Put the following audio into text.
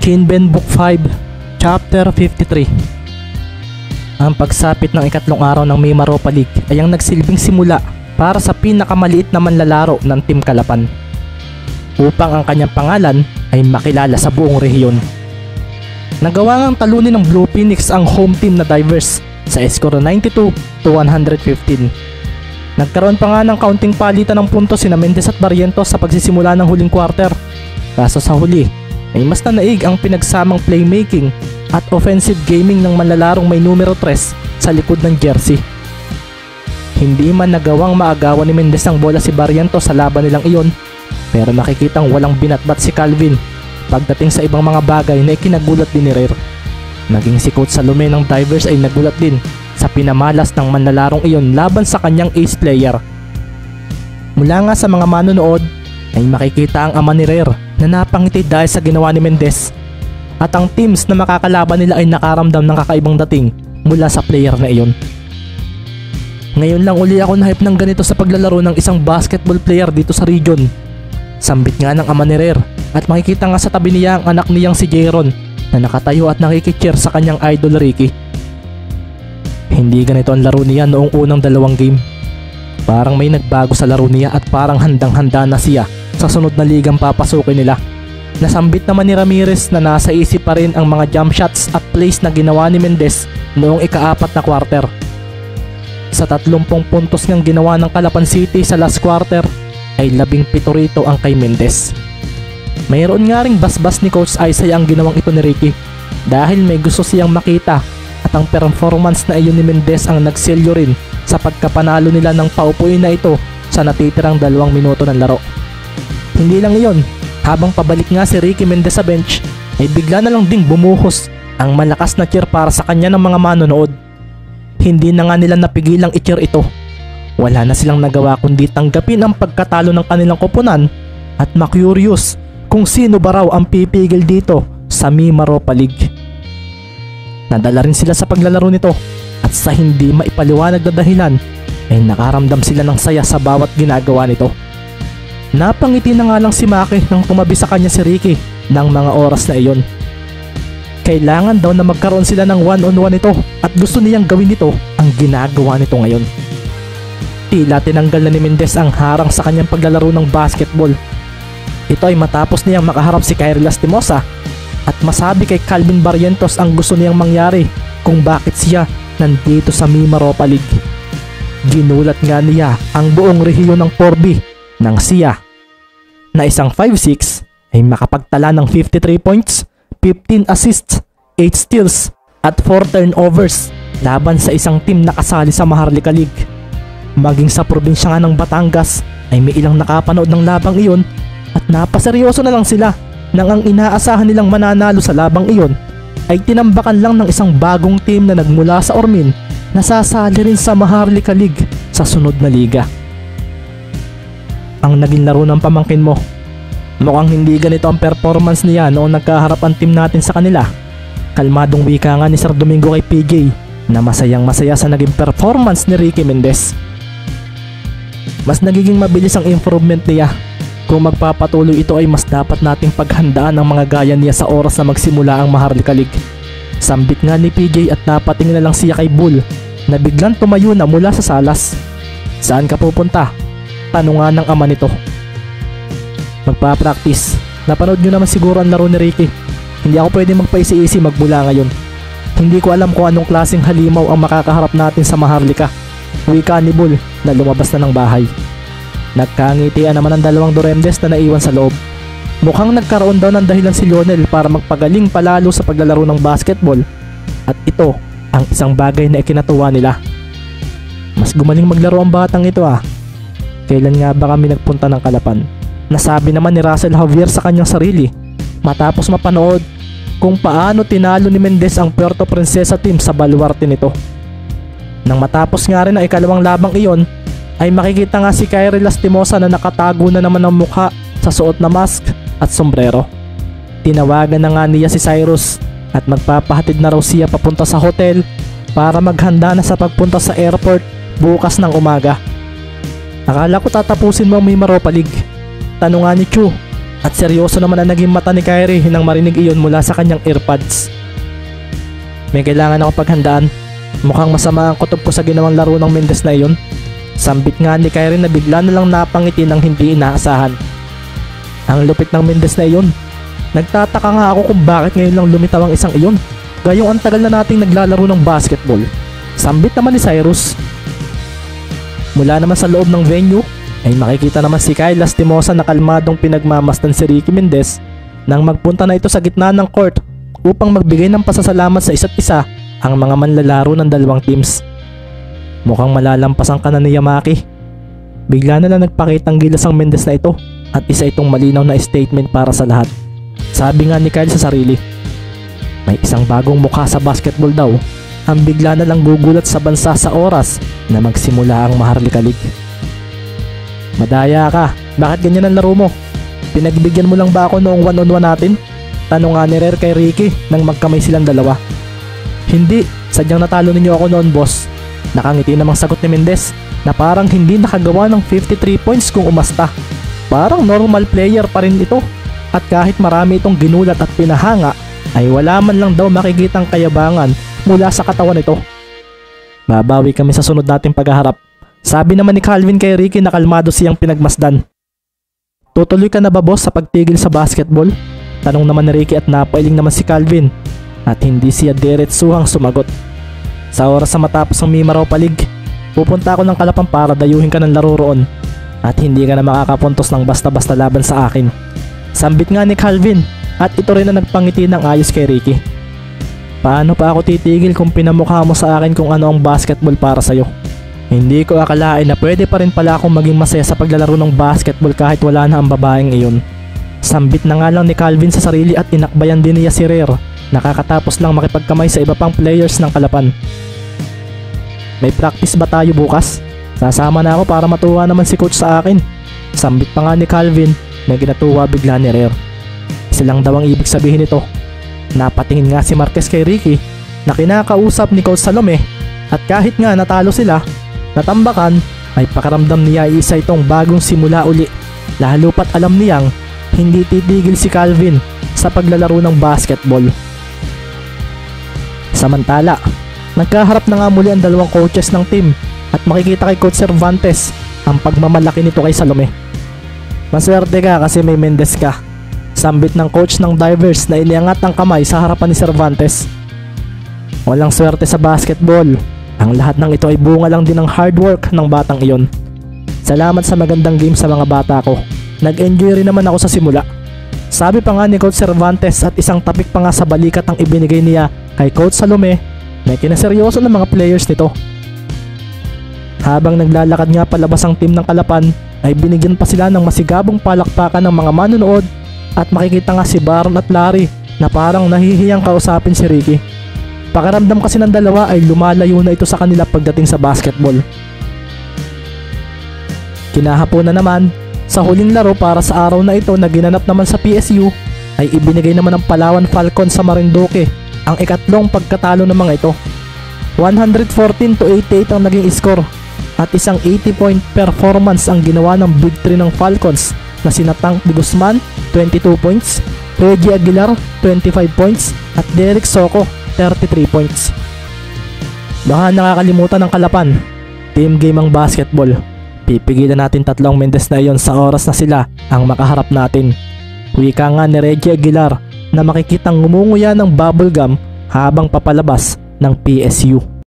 Kinben Book 5, Chapter 53. Ang pagsapit ng ikatlong araw ng Mima Europa League ay ang nagsilbing simula para sa pinakamaliit na manlalaro ng Team Calapan upang ang kanyang pangalan ay makilala sa buong rehiyon. Nagawa ngang talunin ng Blue Phoenix ang home team na Divers sa score 92-115. Nagkaroon pa nga ng kaunting palitan ng puntos sina Mendez at Barrientos sa pagsisimula ng huling quarter, kaso sa huli ay mas nanaig ang pinagsamang playmaking at offensive gaming ng manlalarong may numero 3 sa likod ng jersey. Hindi man nagawang maagawan ni Mendez ang bola si Barrientos sa laban nilang iyon, pero nakikitang walang binatbat si Calvin pagdating sa ibang mga bagay na ikinagulat din ni Rare. Naging si Coach Salome ng Divers ay nagulat din sa pinamalas ng manlalarong iyon laban sa kanyang ace player. Mula nga sa mga manonood ay makikita ang ama ni Rare na napangiti dahil sa ginawa ni Mendez, at ang teams na makakalaban nila ay nakaramdam ng kakaibang dating mula sa player na iyon. Ngayon lang uli ako na-hype ng ganito sa paglalaro ng isang basketball player dito sa region. Sambit nga ng ama ni Rare at makikita nga sa tabi niya ang anak niyang si Jayron na nakatayo at nakikicheer sa kanyang idol Ricky. Hindi ganito ang laro niya noong unang 2 game. Parang may nagbago sa laro niya at parang handang-handa na siya sa sunod na ligang papasukin nila. Nasambit naman ni Ramirez na nasa isip pa rin ang mga jump shots at plays na ginawa ni Mendez noong ika-4 na quarter. Sa 30 puntos niyang ginawa ng Calapan City sa last quarter ay 17 rito ang kay Mendez. Mayroon nga ring basbas ni Coach Isaiah ang ginawang ito ni Ricky dahil may gusto siyang makita, at ang performance na iyon ni Mendez ang nagselyo rin sa pagkapanalo nila ng paupuin na ito sa natitirang 2 minuto ng laro. Hindi lang iyon, habang pabalik nga si Ricky Mendez sa bench ay bigla na lang ding bumuhos ang malakas na cheer para sa kanya ng mga manonood. Hindi na nga nila napigilang i-cheer ito. Wala na silang nagawa kundi tanggapin ang pagkatalo ng kanilang koponan at ma-curious kung sino ba raw ang pipigil dito sa Mima Europa League. Nadala rin sila sa paglalaro nito at sa hindi maipaliwanag na dahilan ay nakaramdam sila ng saya sa bawat ginagawa nito. Napangiti na nga lang si Maki nang tumabi sa kanya si Ricky ng mga oras na iyon. Kailangan daw na magkaroon sila ng one-on-one nito at gusto niyang gawin nito ang ginagawa nito ngayon. Tila tinanggal na ni Mendez ang harang sa kanyang paglalaro ng basketball. Ito ay matapos niyang makaharap si Kyrie Lastimosa at masabi kay Calvin Barrientos ang gusto niyang mangyari kung bakit siya nandito sa Mima Europa League. Ginulat nga niya ang buong rehiyon ng 4B nang siya na isang 5'6" ay makapagtala ng 53 points, 15 assists, 8 steals at 4 turnovers laban sa isang team na kasali sa Maharlika League. Maging sa probinsya nga ng Batangas ay may ilang nakapanood ng labang iyon at napaseryoso na lang sila nang ang inaasahan nilang mananalo sa labang iyon ay tinambakan lang ng isang bagong team na nagmula sa Ormin na sasali rin sa Maharlika League sa sunod na liga. Ang naging laro ng pamangkin mo, mukhang hindi ganito ang performance niya noong nagkaharap ang team natin sa kanila. Kalmadong wika nga ni Sir Domingo kay PJ na masayang masaya sa naging performance ni Ricky Mendez. Mas nagiging mabilis ang improvement niya. Kung magpapatuloy ito ay mas dapat nating paghandaan ang mga gaya niya sa oras na magsimula ang Maharlika League. Sambit nga ni PJ at napatingin na lang siya kay Bull na biglang tumayo na mula sa salas. Saan ka pupunta? Tanungan ng ama nito. Magpa-practice. Napanood nyo naman siguro ang laro ni Ricky. Hindi ako pwede magpaisi-isi magmula ngayon. Hindi ko alam kung anong klaseng halimaw ang makakaharap natin sa Maharlika. Wika ni Bull na lumabas na ng bahay. Nagkangitian naman ang 2 Duremdes na naiwan sa loob. Mukhang nagkaroon daw ng dahilan si Lionel para magpagaling palalo sa paglalaro ng basketball, at ito ang isang bagay na ikinatuwa nila. Mas gumaling maglaro ang batang ito ah. Kailan nga ba kami nagpunta ng Calapan? Nasabi naman ni Russell Javier sa kanyang sarili matapos mapanood kung paano tinalo ni Mendez ang Puerto Princesa team sa baluarte nito. Nang matapos nga rin ang ikalawang labang iyon ay makikita nga si Kyrie Lastimosa na nakatago na naman ang mukha sa suot na mask at sombrero. Tinawagan na nga niya si Cyrus at magpapahatid na raw siya papunta sa hotel para maghanda na sa pagpunta sa airport bukas ng umaga. Akala ko tatapusin mo ang Mima Europa League. Tanong nga ni Chu At seryoso naman ang naging mata ni Kyrie nang marinig iyon mula sa kanyang earpods. May kailangan ako paghandaan. Mukhang masama ang kutob ko sa ginawang laro ng Mendez na iyon. Sambit nga ni Kyrie na bigla na lang napangiti ng hindi inaasahan. Ang lupit ng Mendez na iyon. Nagtataka nga ako kung bakit ngayon lang lumitaw ang isang iyon. Gayong ang tagal na nating naglalaro ng basketball. Sambit naman ni Cyrus. Mula naman sa loob ng venue ay makikita naman si Kyle Lastimosa na kalmadong pinagmamasdan si Ricky Mendez nang magpunta na ito sa gitna ng court upang magbigay ng pasasalamat sa isa't isa ang mga manlalaro ng dalawang teams. Mukhang malalampasan ka na ni Yamaki. Bigla na lang nagpakitang gilas ang Mendez na ito at isa itong malinaw na statement para sa lahat. Sabi nga ni Kyle sa sarili, may isang bagong mukha sa basketball daw ang bigla na lang gugulat sa bansa sa oras na magsimula ang Maharlika League. Madaya ka, bakit ganyan ang laro mo? Pinagbigyan mo lang ba ako noong one-on-one natin? Tanong nga ni Rare kay Ricky nang magkamay silang dalawa. Hindi, sadyang natalo ninyo ako noon boss. Nakangiti namang sagot ni Mendez na parang hindi nakagawa ng 53 points kung umasta. Parang normal player pa rin ito at kahit marami itong ginulat at pinahanga ay wala man lang daw makikitang kayabangan mula sa katawan nito. Babawi kami sa sunod nating paghaharap. Sabi naman ni Calvin kay Ricky na kalmado siyang pinagmasdan. Tutuloy ka na ba boss sa pagtigil sa basketball? Tanong naman ni Ricky at napailing naman si Calvin at hindi siya diretsuhang sumagot. Sa oras na matapos ang Mima Europa League, pupunta ako ng Kalapan para dayuhin ka ng laro roon at hindi ka na makakapuntos ng basta-basta laban sa akin. Sambit nga ni Calvin at ito rin ang nagpangiti ng ayos kay Ricky. Paano pa ako titigil kung pinamukha mo sa akin kung ano ang basketball para sa'yo? Hindi ko akalain na pwede pa rin pala akong maging masaya sa paglalaro ng basketball kahit wala na ang babaeng iyon. Sambit na nga lang ni Calvin sa sarili at inakbayan din niya si Rare. Nakakatapos lang makipagkamay sa iba pang players ng Kalapan. May practice ba tayo bukas? Sasama na ako para matuwa naman si coach sa akin. Sambit pa nga ni Calvin na ginatuwa bigla ni Rare. Isa lang daw ang ibig sabihin nito. Napatingin nga si Marquez kay Ricky na kinakausap ni Coach Salome at kahit nga natalo sila, natambakan ay pakiramdam niya ay isa itong bagong simula uli, lalo pat alam niyang hindi titigil si Calvin sa paglalaro ng basketball. Samantala, nagkaharap na nga muli ang dalawang coaches ng team at makikita kay Coach Cervantes ang pagmamalaki nito kay Salome. Maswerte ka kasi may Mendez ka. Sambit ng coach ng Divers na iniangat ang kamay sa harapan ni Cervantes. Walang swerte sa basketball. Ang lahat ng ito ay bunga lang din ng hard work ng batang iyon. Salamat sa magandang game sa mga bata ko. Nag-enjoy rin naman ako sa simula. Sabi pa nga ni Coach Cervantes at isang tapik pa nga sa balikat ang ibinigay niya kay Coach Salome na kinaseryoso ng mga players nito. Habang naglalakad nga palabas ang team ng Kalapan ay binigyan pa sila ng masigabong palakpakan ng mga manonood at makikita nga si Baron at Larry na parang nahihiyang kausapin si Ricky. Pakiramdam kasi ng dalawa ay lumalayo na ito sa kanila pagdating sa basketball. Kinahapon na naman, sa huling laro para sa araw na ito na ginanap naman sa PSU ay ibinigay naman ng Palawan Falcons sa Marinduque ang ikatlong pagkatalo ng mga ito. 114-88 ang naging score at isang 80-point performance ang ginawa ng Big 3 ng Falcons na sina Tank de Guzman 22 points, Reggie Aguilar 25 points at Derek Soko 33 points. Baka nakakalimutan ng Kalapan, team game ang basketball. Pipigilan natin tatlong Mendez na iyon sa oras na sila ang makaharap natin. Wika nga ni Reggie Aguilar na makikitang ngumunguya ng bubblegum habang papalabas ng PSU.